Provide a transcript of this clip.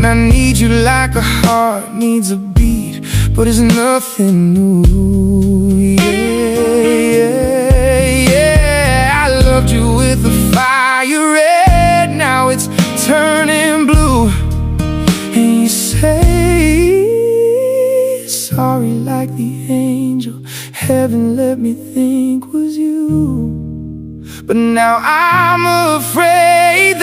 I need you like a heart needs a beat, but it's nothing new. Yeah, I loved you with a fire red, now it's turning blue. And you say sorry like the angel heaven let me think was you. But now I'm afraid